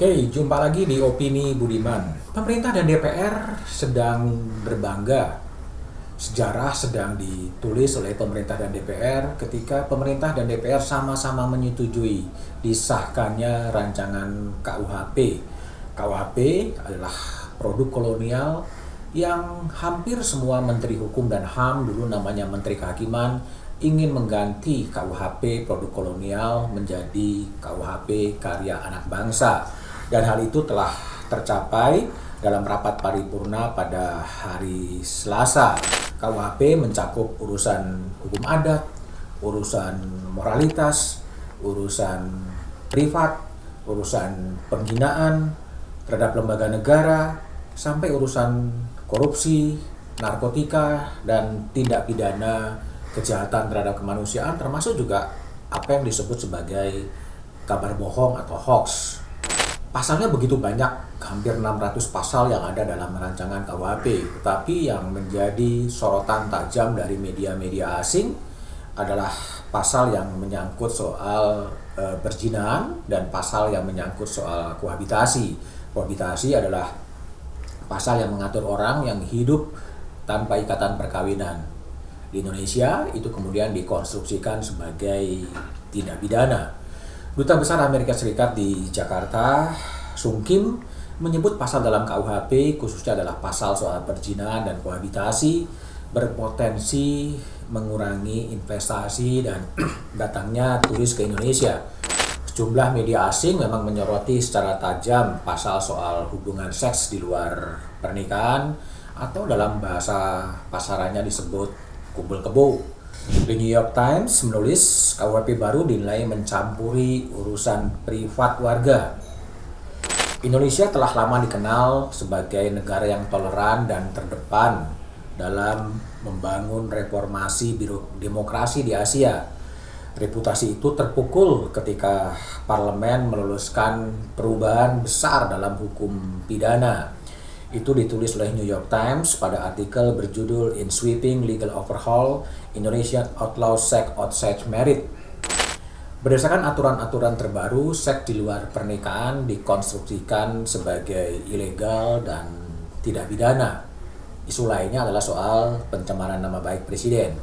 Oke, jumpa lagi di Opini Budiman. Pemerintah dan DPR sedang berbangga. Sejarah sedang ditulis oleh pemerintah dan DPR ketika pemerintah dan DPR sama-sama menyetujui disahkannya rancangan KUHP. KUHP adalah produk kolonial yang hampir semua Menteri Hukum dan HAM, dulu namanya Menteri Kehakiman, ingin mengganti KUHP produk kolonial menjadi KUHP karya anak bangsa. Dan hal itu telah tercapai dalam rapat paripurna pada hari Selasa. KUHP mencakup urusan hukum adat, urusan moralitas, urusan privat, urusan penghinaan terhadap lembaga negara, sampai urusan korupsi, narkotika, dan tindak pidana kejahatan terhadap kemanusiaan, termasuk juga apa yang disebut sebagai kabar bohong atau hoax. Pasalnya begitu banyak, hampir 600 pasal yang ada dalam rancangan KUHP. Tetapi yang menjadi sorotan tajam dari media-media asing adalah pasal yang menyangkut soal perzinahan dan pasal yang menyangkut soal kohabitasi. Kohabitasi adalah pasal yang mengatur orang yang hidup tanpa ikatan perkawinan. Di Indonesia itu kemudian dikonstruksikan sebagai tindak pidana. Duta Besar Amerika Serikat di Jakarta, Sung Kim, menyebut pasal dalam KUHP khususnya adalah pasal soal perzinahan dan kohabitasi berpotensi mengurangi investasi dan datangnya turis ke Indonesia. Sejumlah media asing memang menyoroti secara tajam pasal soal hubungan seks di luar pernikahan atau dalam bahasa pasarannya disebut kumpul kebo. The New York Times menulis KUHP baru dinilai mencampuri urusan privat warga. Indonesia telah lama dikenal sebagai negara yang toleran dan terdepan dalam membangun reformasi demokrasi di Asia. Reputasi itu terpukul ketika parlemen meluluskan perubahan besar dalam hukum pidana. Itu ditulis oleh New York Times pada artikel berjudul In Sweeping Legal Overhaul, Indonesia Outlaws Sex Outside Marriage. Berdasarkan aturan-aturan terbaru, seks di luar pernikahan dikonstruksikan sebagai ilegal dan tidak pidana. Isu lainnya adalah soal pencemaran nama baik presiden.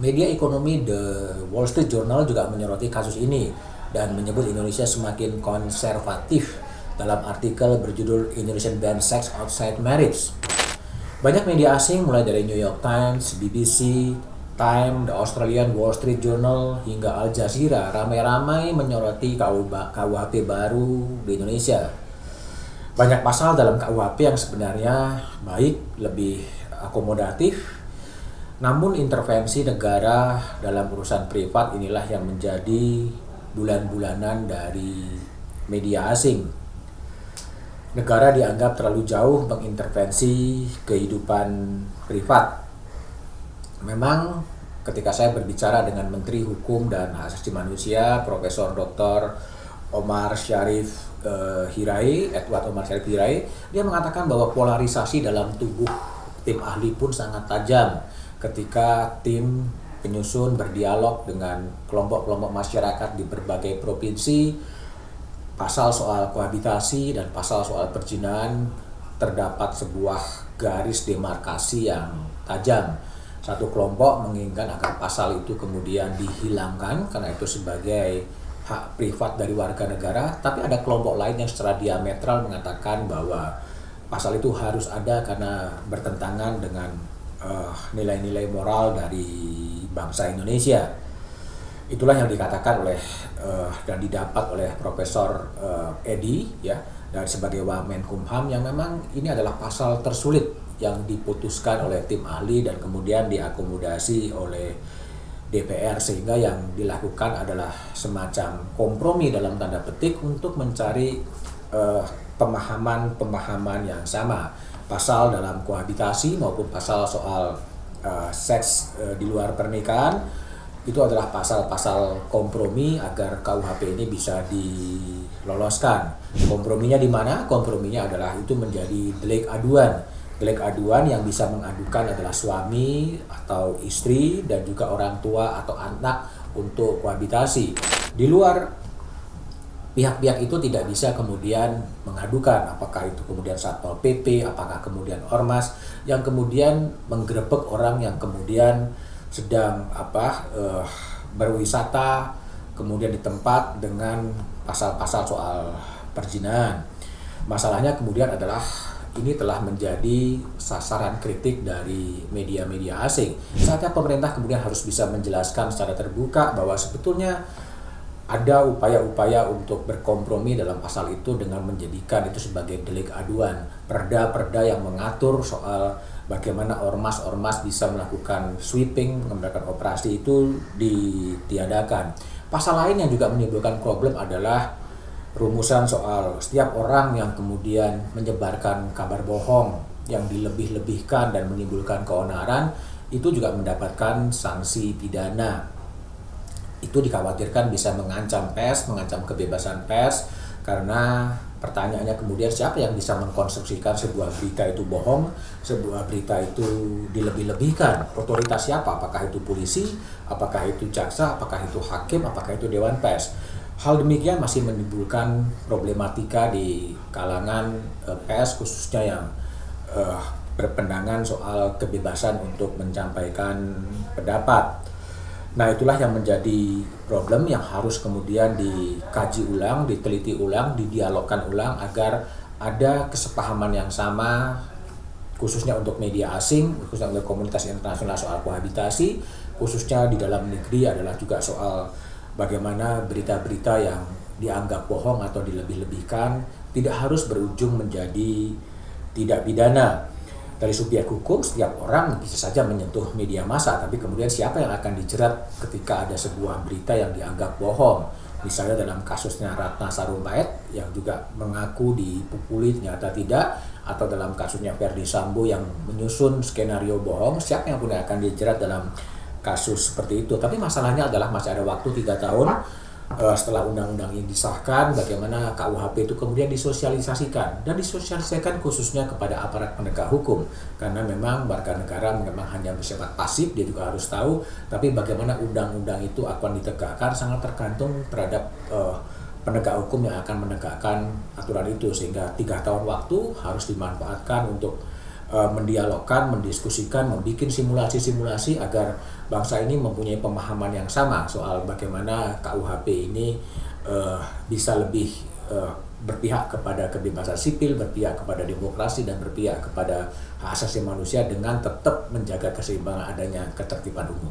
Media ekonomi The Wall Street Journal juga menyoroti kasus ini dan menyebut Indonesia semakin konservatif dalam artikel berjudul Indonesian Ban Sex Outside Marriage. Banyak media asing mulai dari New York Times, BBC, Time, The Australian Wall Street Journal, hingga Al Jazeera ramai-ramai menyoroti KUHP baru di Indonesia. Banyak pasal dalam KUHP yang sebenarnya baik, lebih akomodatif, namun intervensi negara dalam urusan privat inilah yang menjadi bulan-bulanan dari media asing. Negara dianggap terlalu jauh mengintervensi kehidupan privat. Memang ketika saya berbicara dengan Menteri Hukum dan Hak Asasi Manusia, Profesor Dr. Edward Omar Syarif Hirai, dia mengatakan bahwa polarisasi dalam tubuh tim ahli pun sangat tajam ketika tim penyusun berdialog dengan kelompok-kelompok masyarakat di berbagai provinsi. Pasal soal kohabitasi dan pasal soal perzinahan terdapat sebuah garis demarkasi yang tajam. Satu kelompok menginginkan agar pasal itu kemudian dihilangkan karena itu sebagai hak privat dari warga negara, tapi ada kelompok lain yang secara diametral mengatakan bahwa pasal itu harus ada karena bertentangan dengan nilai-nilai moral dari bangsa Indonesia. Itulah yang dikatakan oleh dan didapat oleh Profesor Edi ya, dan sebagai Wamenkumham, yang memang ini adalah pasal tersulit yang diputuskan oleh tim ahli dan kemudian diakomodasi oleh DPR, sehingga yang dilakukan adalah semacam kompromi dalam tanda petik untuk mencari pemahaman yang sama. Pasal dalam kohabitasi maupun pasal soal seks di luar pernikahan itu adalah pasal-pasal kompromi agar KUHP ini bisa diloloskan. Komprominya di mana? Komprominya adalah itu menjadi delik aduan. Delik aduan yang bisa mengadukan adalah suami atau istri dan juga orang tua atau anak untuk kohabitasi. Di luar pihak-pihak itu tidak bisa kemudian mengadukan apakah itu kemudian Satpol PP, apakah kemudian ormas yang kemudian menggerebek orang yang kemudian sedang berwisata kemudian di tempat dengan pasal-pasal soal perzinahan. Masalahnya kemudian adalah ini telah menjadi sasaran kritik dari media-media asing. Saatnya pemerintah kemudian harus bisa menjelaskan secara terbuka bahwa sebetulnya ada upaya-upaya untuk berkompromi dalam pasal itu dengan menjadikan itu sebagai delik aduan. Perda-perda yang mengatur soal bagaimana ormas-ormas bisa melakukan sweeping, melakukan operasi itu ditiadakan. Pasal lain yang juga menimbulkan problem adalah rumusan soal setiap orang yang kemudian menyebarkan kabar bohong yang dilebih-lebihkan dan menimbulkan keonaran itu juga mendapatkan sanksi pidana. Itu dikhawatirkan bisa mengancam pers, mengancam kebebasan pers, karena pertanyaannya kemudian siapa yang bisa mengkonstruksikan sebuah berita itu bohong, sebuah berita itu dilebih-lebihkan, otoritas siapa, apakah itu polisi, apakah itu jaksa, apakah itu hakim, apakah itu dewan pers. Hal demikian masih menimbulkan problematika di kalangan pers, khususnya yang berpandangan soal kebebasan untuk menyampaikan pendapat. Nah, itulah yang menjadi problem yang harus kemudian dikaji ulang, diteliti ulang, didialogkan ulang agar ada kesepahaman yang sama khususnya untuk media asing, khususnya untuk komunitas internasional soal kohabitasi, khususnya di dalam negeri adalah juga soal bagaimana berita-berita yang dianggap bohong atau dilebih-lebihkan tidak harus berujung menjadi tidak pidana. Dari subjek hukum, setiap orang bisa saja menyentuh media massa, tapi kemudian siapa yang akan dijerat ketika ada sebuah berita yang dianggap bohong? Misalnya dalam kasusnya Ratna Sarumpait yang juga mengaku dipukuli ternyata tidak, atau dalam kasusnya Verdi Sambo yang menyusun skenario bohong, siapa yang pun akan dijerat dalam kasus seperti itu. Tapi masalahnya adalah masih ada waktu 3 tahun setelah undang-undang ini disahkan, bagaimana KUHP itu kemudian disosialisasikan, dan disosialisasikan khususnya kepada aparat penegak hukum, karena memang warga negara memang hanya bersifat pasif, dia juga harus tahu, tapi bagaimana undang-undang itu akan ditegakkan sangat tergantung terhadap penegak hukum yang akan menegakkan aturan itu, sehingga 3 tahun waktu harus dimanfaatkan untuk mendialogkan, mendiskusikan, membuat simulasi-simulasi agar bangsa ini mempunyai pemahaman yang sama soal bagaimana KUHP ini bisa lebih berpihak kepada kebebasan sipil, berpihak kepada demokrasi, dan berpihak kepada hak asasi manusia dengan tetap menjaga keseimbangan adanya ketertiban umum.